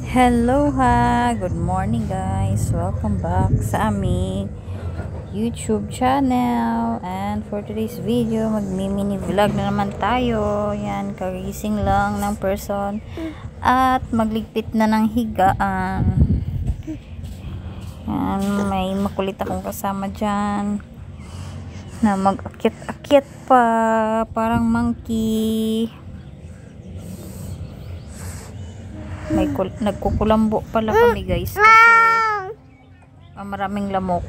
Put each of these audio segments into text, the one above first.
Hello ha! Good morning guys! Welcome back sa aming YouTube channel. And for today's video, magmi-mini vlog na naman tayo. Yan, kagising lang ng person at magligpit na ng higaan. Yan, may makulit akong kasama dyan na mag-akyat-akyat pa, parang monkey. Nagkukulambo pala kami guys kasi maraming lamok.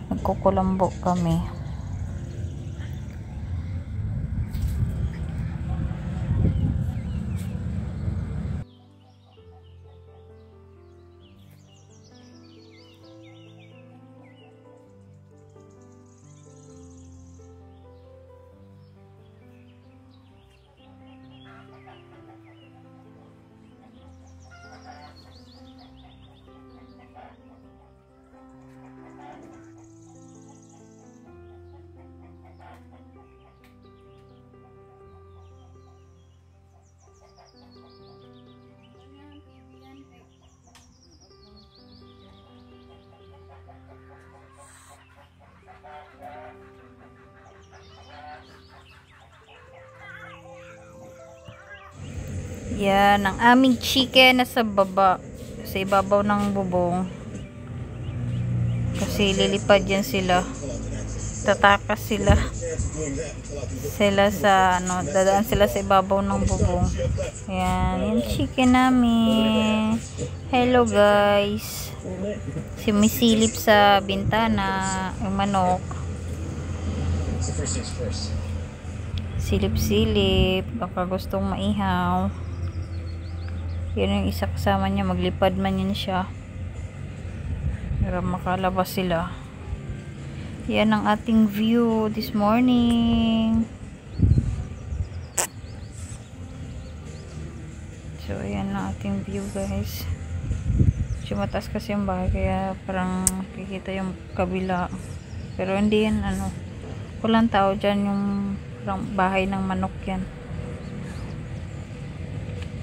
Nagkukulambo kami. Yan, ang aming chicken nasa baba, sa ibabaw ng bubong. Kasi lilipad yan sila. Tatakas sila. Sila sa, dadaan sila sa ibabaw ng bubong. Yan, yung chicken namin. Hello guys. Sumisilip sa bintana, yung manok. Silip-silip, baka gustong maihaw. Yan yung isa kasama niya, maglipad man yan siya para makalabas sila. Yan ang ating view this morning. So yan ang ating view guys. Mataas kasi yung bahay kaya parang kikita yung kabila, pero hindi yan walang tao dyan, yung parang bahay ng manok yan.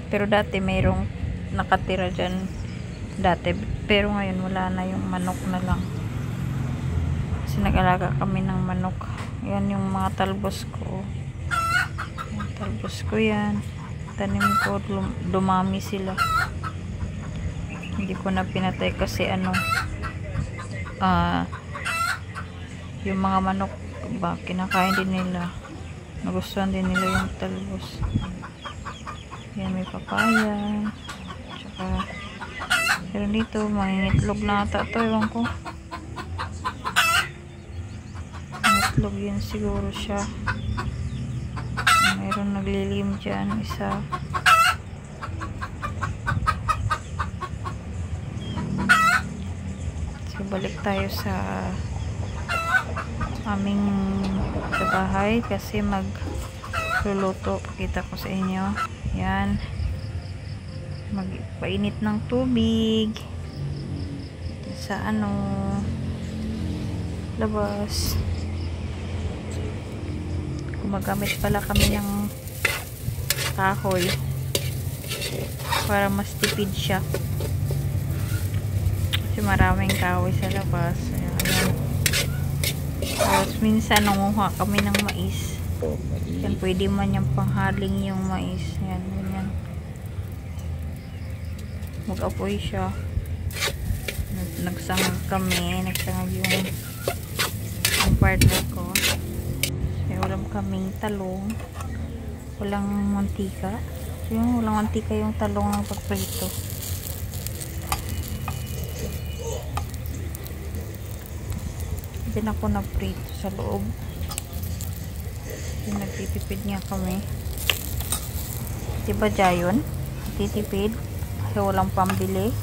Pero dati mayroong nakatira dyan dati, pero ngayon wala na, yung manok na lang kasi nag-alaga kami ng manok. Yan yung mga talbos ko. Yan, talbos ko yan, tanim ko, dumami sila. Hindi ko na pinatay kasi yung mga manok ba, kinakain din nila, nagustuhan din nila yung talbos. Yan, may papaya, tsaka pero dito mangingitlog na ata to, ewan ko, mangitlog yan siguro siya. Mayroon naglilim dyan isa. So balik tayo sa aming sa bahay kasi magluluto. Pakita ko sa inyo. Yan, magpainit ng tubig sa labas. Gumagamit pala kami ng kahoy para mas tipid siya kasi maraming kahoy sa labas. Ayan. Tapos minsan nanguha kami ng mais. Yan, pwede man yung panghaling yung mais. Yan, ganyan. Mag-apoy siya. Nagsangag kami. Nagsangag yung partner ko. Kaya walang kaming talong. Walang mantika. So, yung walang mantika yung talong ng pagprito. Din ako nagprito sa loob. Nagtitipid nga kami, diba Jayon? Nagtitipid kasi walang pambili.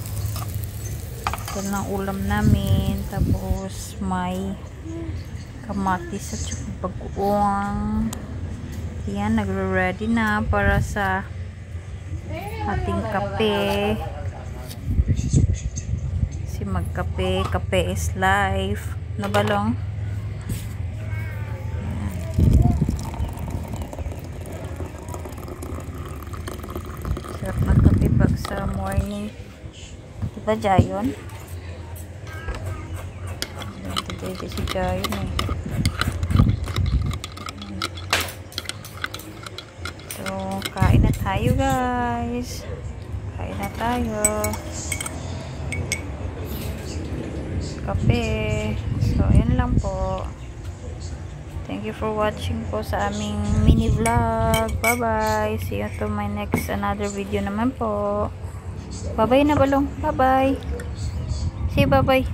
Yan ang ulam namin. Tapos may kamatis at saka bagoong. Yan, nagre-ready na para sa ating kape. Kasi magkape, kape is life na balong. sa morning. Diba, Jayon? Dito si Jayon eh. So, kain na tayo guys. Kain na tayo. Kape. So, yan lang po. Thank you for watching po sa aming mini vlog. Bye-bye. See you to my next another video naman po. Bye-bye na, Balong. Bye-bye. Say bye-bye.